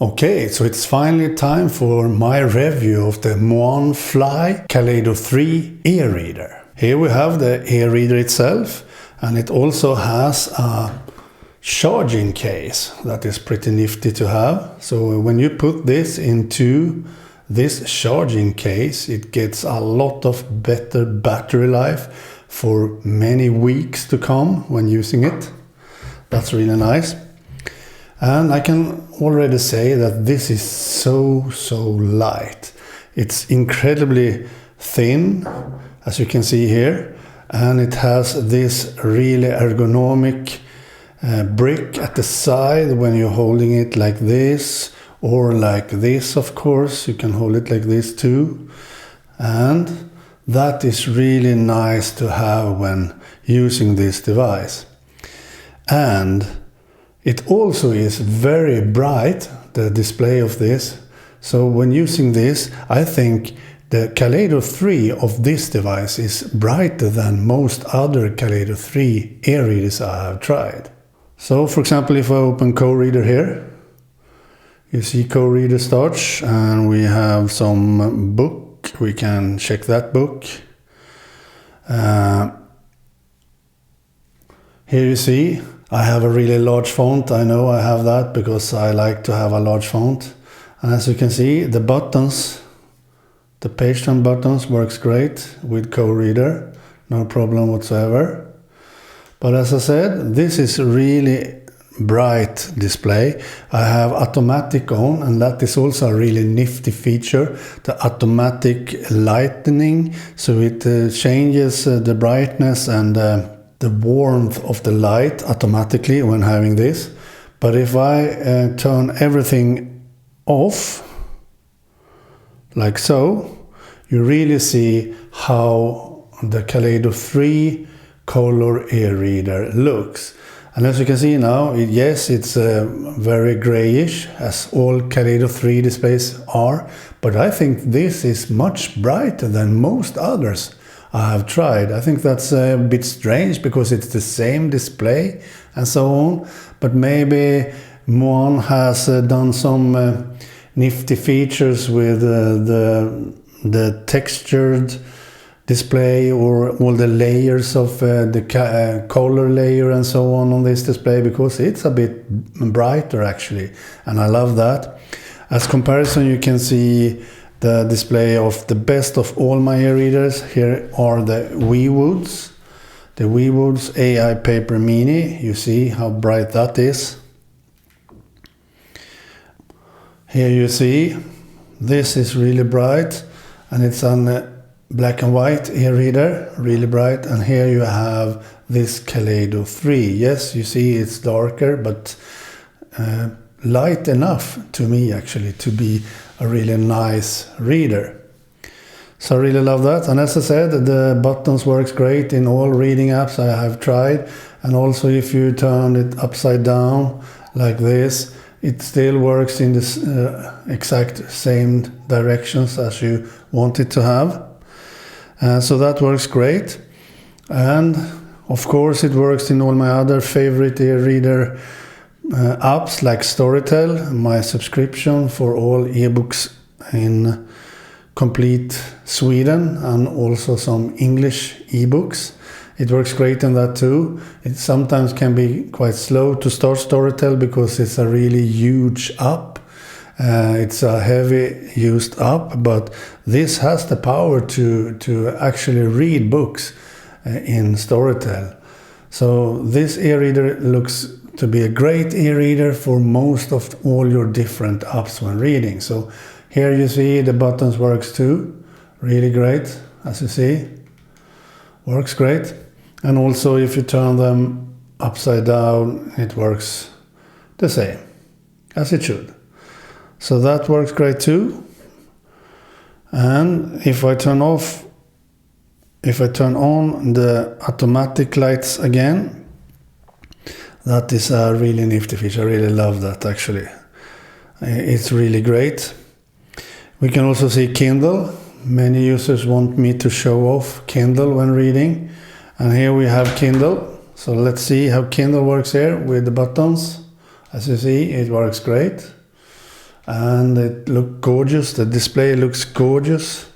Okay, so it's finally time for my review of the MoaanFLY Kaleido 3 e-reader. Here we have the e-reader itself, and it also has a charging case that is pretty nifty to have. So when you put this into this charging case, it gets a lot of better battery life for many weeks to come when using it. That's really nice. And I can already say that this is so light. It's incredibly thin, as you can see here, and it has this really ergonomic brick at the side when you're holding it like this, or like this, of course. You can hold it like this too. And that is really nice to have when using this device. And it also is very bright, the display of this. So when using this, I think the Kaleido 3 of this device is brighter than most other Kaleido 3 e-readers I have tried. So for example, if I open co-reader here, you see co-reader starts, and we have some book. We can check that book. Here you see I have a really large font. I know I have that because I like to have a large font. And as you can see, the buttons, the page turn buttons works great with co-reader. No problem whatsoever. But as I said, this is really bright display. I have automatic on, and that is also a really nifty feature, the automatic lightening. So it changes the brightness and the warmth of the light automatically when having this. But if I turn everything off, like so, you really see how the Kaleido 3 color e-reader looks. And as you can see now, yes, it's very grayish, as all Kaleido 3 displays are, but I think this is much brighter than most others I have tried. I think that's a bit strange because it's the same display and so on, but maybe Moaan has done some nifty features with the textured display, or all the layers of the color layer and so on this display, because it's a bit brighter actually, and I love that. As comparison, you can see the display of the best of all my e-readers. Here are the WeWoods, the WeWoods AI Paper Mini. You see how bright that is. Here you see, this is really bright, and it's on black and white e-reader, really bright. And here you have this Kaleido 3. Yes, you see it's darker, but light enough to me actually to be a really nice reader. So I really love that. And as I said, the buttons works great in all reading apps I have tried. And also if you turn it upside down like this, it still works in this exact same directions as you want it to have. So that works great. And of course it works in all my other favorite e-reader apps like Storytel, my subscription for all ebooks in complete Sweden, and also some English ebooks. It works great in that too. It sometimes can be quite slow to start Storytel because it's a really huge app. It's a heavy used app, but this has the power to actually read books in Storytel. So this e-reader looks to be a great e-reader for most of all your different apps when reading. So here you see the buttons works too, really great, as you see, works great. And also if you turn them upside down, it works the same as it should. So that works great too. And if I turn on the automatic lights again, that is a really nifty feature. I really love that actually. It's really great. We can also see Kindle. Many users want me to show off Kindle when reading. And here we have Kindle. So let's see how Kindle works here with the buttons. As you see, it works great. and it looks gorgeous. The display looks gorgeous.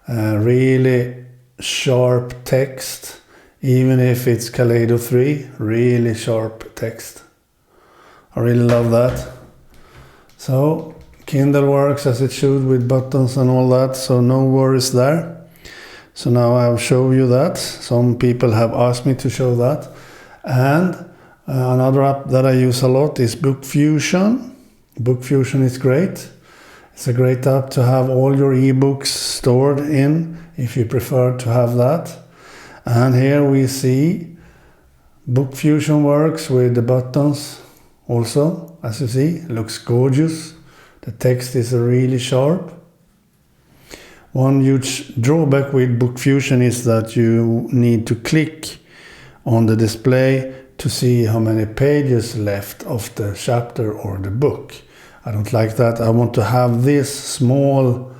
Really sharp text, even if it's Kaleido 3, really sharp text. I really love that. So Kindle works as it should with buttons and all that, so no worries there. So now I'll show you that. Some people have asked me to show that. And another app that I use a lot is BookFusion. BookFusion is great. It's a great app to have all your ebooks stored in, if you prefer to have that. And here we see BookFusion works with the buttons also, as you see. It looks gorgeous. The text is really sharp. One huge drawback with BookFusion is that you need to click on the display to see how many pages left of the chapter or the book. I don't like that. I want to have this small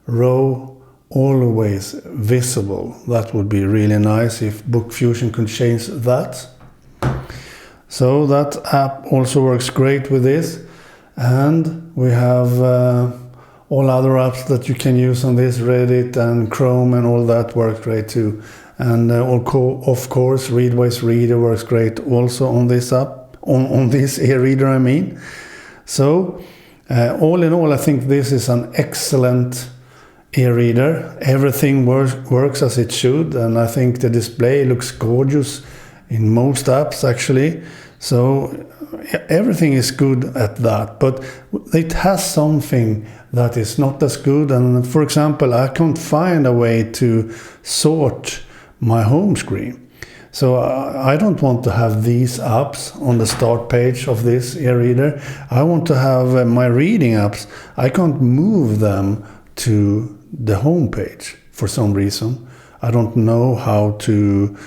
row always visible. That would be really nice if BookFusion could change that. So that app also works great with this. And we have all other apps that you can use on this, Reddit and Chrome and all that work great too. And of course, Readwise Reader works great also on this app, on this e-reader I mean. So all in all, I think this is an excellent e-reader. Everything works as it should, and I think the display looks gorgeous in most apps actually. So everything is good at that, but it has something that is not as good. And for example, I can't find a way to sort my home screen. So I don't want to have these apps on the start page of this e-reader. I want to have my reading apps. I can't move them to the home page for some reason. I don't know how to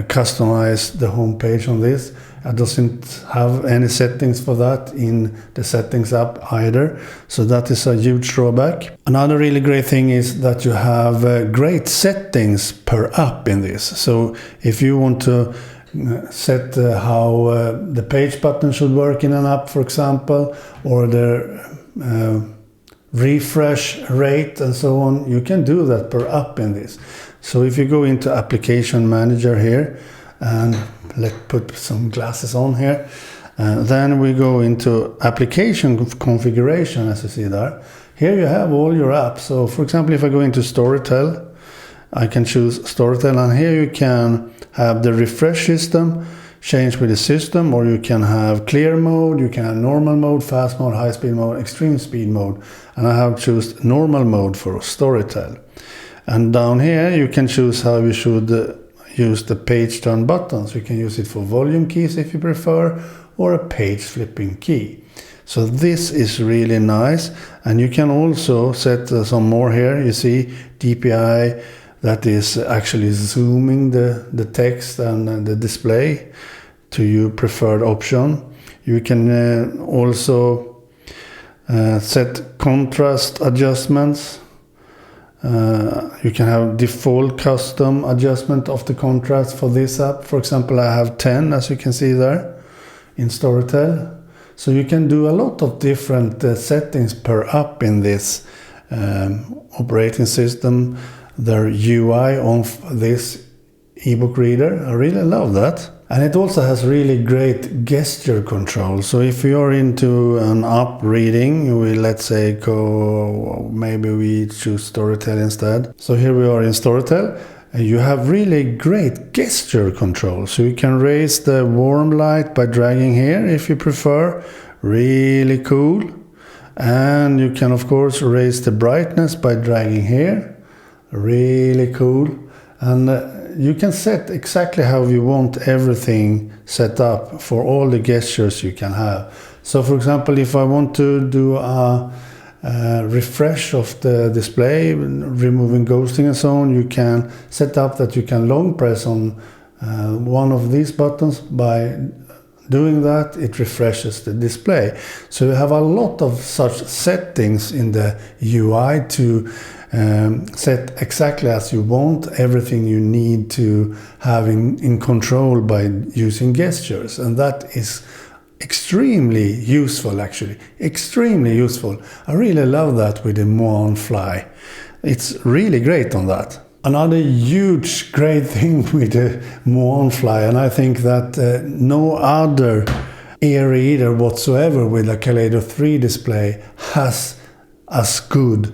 customize the home page on this. I doesn't have any settings for that in the settings app either. So that is a huge drawback. Another really great thing is that you have great settings per app in this. So if you want to set how the page button should work in an app, for example, or the refresh rate and so on, you can do that per app in this. So if you go into Application Manager here, and let's put some glasses on here, then we go into Application Configuration, as you see there. Here you have all your apps. So for example, if I go into Storytel, I can choose Storytel, and here you can have the refresh system, change with the system, or you can have clear mode, you can have normal mode, fast mode, high speed mode, extreme speed mode, and I have chosen normal mode for Storytel. And down here you can choose how you should use the page turn buttons. You can use it for volume keys if you prefer, or a page flipping key. So this is really nice, and you can also set some more here. You see DPI, that is actually zooming the text and the display to your preferred option. You can also set contrast adjustments. You can have default custom adjustment of the contrast for this app. For example, I have 10, as you can see there in Storytel. So you can do a lot of different settings per app in this operating system. Their UI on this ebook reader, I really love that. And it also has really great gesture control. So if you're into an app reading, let's say maybe we choose Storytel instead. So here we are in Storytel, and you have really great gesture control. So you can raise the warm light by dragging here if you prefer. Really cool. And you can of course raise the brightness by dragging here. Really cool. And you can set exactly how you want everything set up for all the gestures you can have. So for example, if I want to do a refresh of the display, removing ghosting and so on, you can set up that you can long press on one of these buttons. By doing that, it refreshes the display. So you have a lot of such settings in the UI to set exactly as you want, everything you need to have in control by using gestures. And that is extremely useful, actually. Extremely useful. I really love that with the MoaanFLY. It's really great on that. Another huge great thing with the MoaanFLY, and I think that no other e-reader whatsoever with a Kaleido 3 display has as good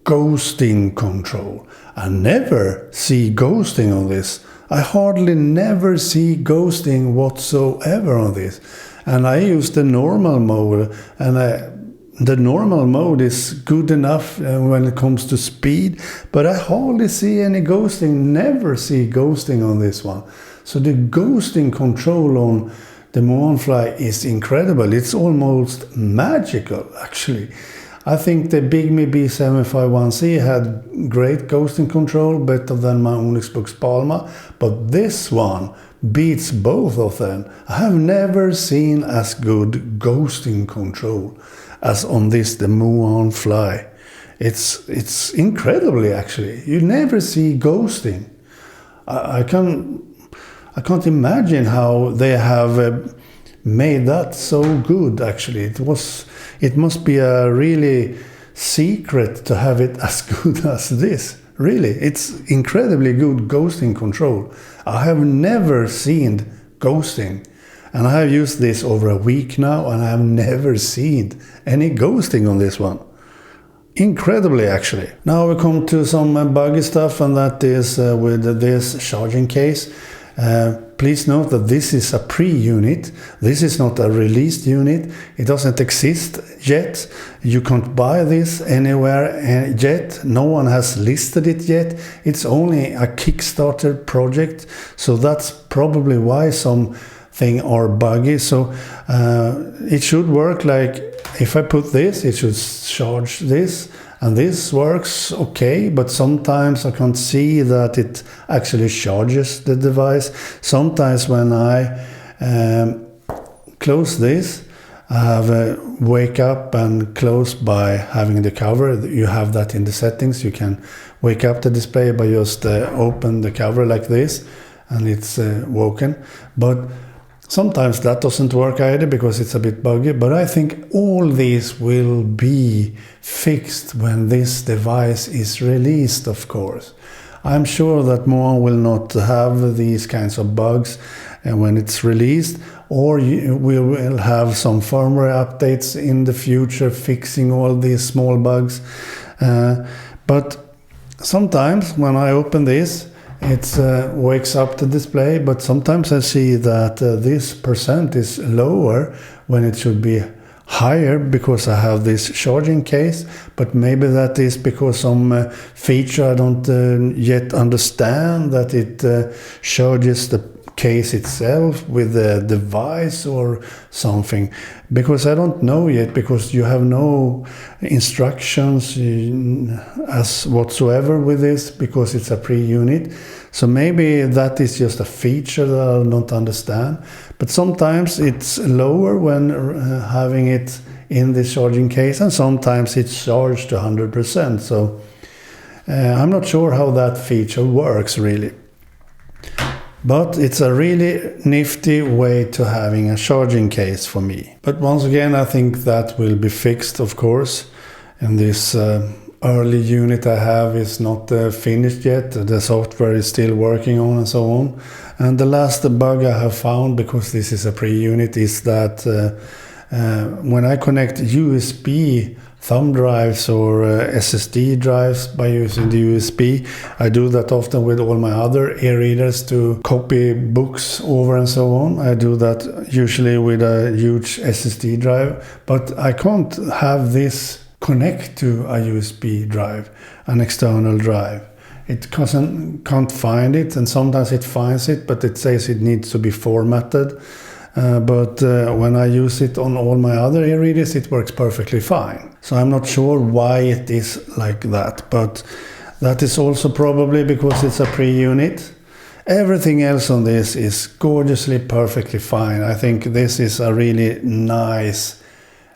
ghosting control. I never see ghosting on this. I hardly never see ghosting whatsoever on this. And I use the normal mode, and the normal mode is good enough when it comes to speed, but I hardly see any ghosting, never see ghosting on this one. So the ghosting control on the MoaanFLY is incredible. It's almost magical, actually. I think the Bigme B751C had great ghosting control, better than my Onyx Books Palma, but this one beats both of them. I have never seen as good ghosting control as on this, the MoaanFLY. It's incredibly, actually. You never see ghosting. I can't imagine how they have made that so good, actually. It must be a really secret to have it as good as this. Really, it's incredibly good ghosting control. I have never seen ghosting. And I have used this over a week now, and I have never seen any ghosting on this one. Incredibly, actually. Now we come to some buggy stuff, and that is with this charging case. Please note that this is a pre-unit. This is not a released unit. It doesn't exist yet. You can't buy this anywhere yet. No one has listed it yet. It's only a Kickstarter project. So that's probably why some things are buggy. So it should work like, if I put this, it should charge this. And this works okay, but sometimes I can't see that it actually charges the device. Sometimes when I close this, I have wake up and close by having the cover. You have that in the settings. You can wake up the display by just open the cover like this, and it's woken. But sometimes that doesn't work either because it's a bit buggy, but I think all these will be fixed when this device is released, of course. I'm sure that Moaan will not have these kinds of bugs when it's released, or we will have some firmware updates in the future fixing all these small bugs. But sometimes when I open this, it wakes up the display, but sometimes I see that this percent is lower when it should be higher because I have this charging case, but maybe that is because some feature I don't yet understand, that it charges the case itself with the device or something, because I don't know yet, because you have no instructions as whatsoever with this, because it's a pre-unit. So maybe that is just a feature that I don't understand, but sometimes it's lower when having it in the charging case, and sometimes it's charged to 100%. So I'm not sure how that feature works really. But it's a really nifty way to having a charging case for me. But once again, I think that will be fixed, of course. And this early unit I have is not finished yet. The software is still working on and so on. And the last bug I have found, because this is a pre-unit, is that when I connect USB thumb drives or SSD drives by using the USB. I do that often with all my other e-readers to copy books over and so on. I do that usually with a huge SSD drive, but I can't have this connect to a USB drive, an external drive. It can't find it, and sometimes it finds it, but it says it needs to be formatted. But when I use it on all my other e-readers, it works perfectly fine. So I'm not sure why it is like that, but that is also probably because it's a pre-unit. Everything else on this is gorgeously, perfectly fine. I think this is a really nice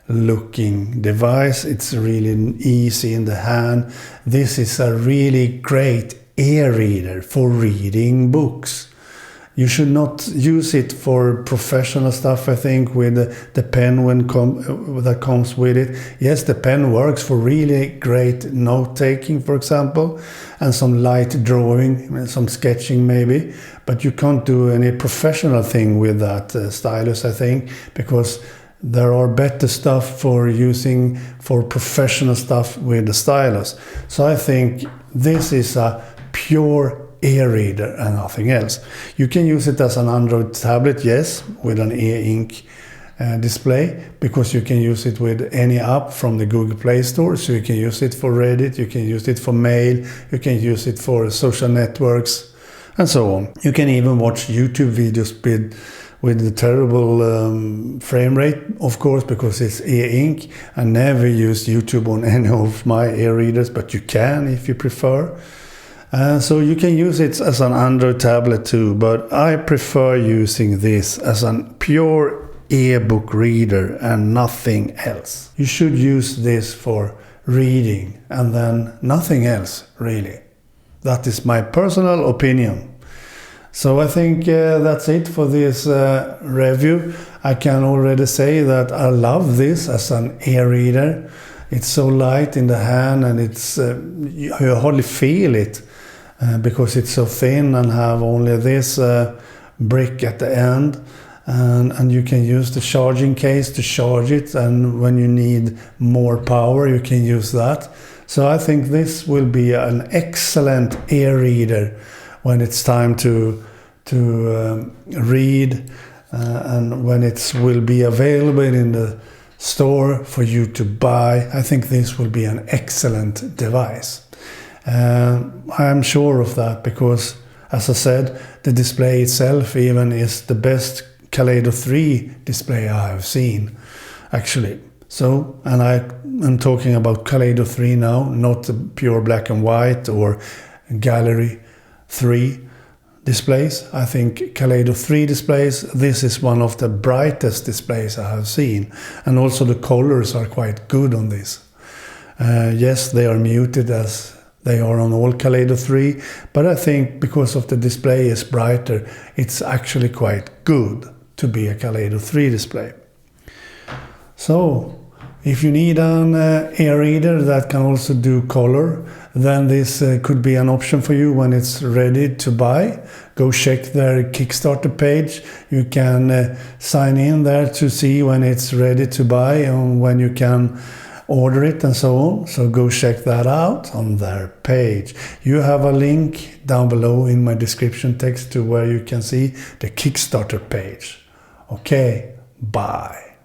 looking device. It's really easy in the hand. This is a really great e-reader for reading books. You should not use it for professional stuff, I think, with the pen that comes with it. Yes, the pen works for really great note-taking, for example, and some light drawing, some sketching maybe, but you can't do any professional thing with that stylus, I think, because there are better stuff for using for professional stuff with the stylus. So I think this is a pure e-reader and nothing else. You can use it as an Android tablet, yes, with an e-ink display, because you can use it with any app from the Google Play Store. So you can use it for Reddit, you can use it for mail, you can use it for social networks, and so on. You can even watch YouTube videos with the terrible frame rate, of course, because it's e-ink. I never used YouTube on any of my e-readers, but you can if you prefer. So you can use it as an Android tablet too, but I prefer using this as a pure e-book reader and nothing else. You should use this for reading and then nothing else, really. That is my personal opinion. So I think that's it for this review. I can already say that I love this as an e-reader. It's so light in the hand, and it's you hardly feel it because it's so thin and have only this brick at the end. And you can use the charging case to charge it, and when you need more power you can use that. So I think this will be an excellent e-reader when it's time to read, and when it will be available in the store for you to buy. I think this will be an excellent device. I am sure of that because, as I said, the display itself even is the best Kaleido 3 display I have seen, actually. So, and I am talking about Kaleido 3 now, not the pure black and white or Gallery 3 displays. I think Kaleido 3 displays, this is one of the brightest displays I have seen. And also the colors are quite good on this. Yes, they are muted as they are on all Kaleido 3, but I think because of the display is brighter, it's actually quite good to be a Kaleido 3 display. So, if you need an e-reader that can also do color, then this could be an option for you when it's ready to buy. Go check their Kickstarter page. You can sign in there to see when it's ready to buy and when you can order it and so on. So go check that out on their page. You have a link down below in my description text to where you can see the Kickstarter page. Okay, bye.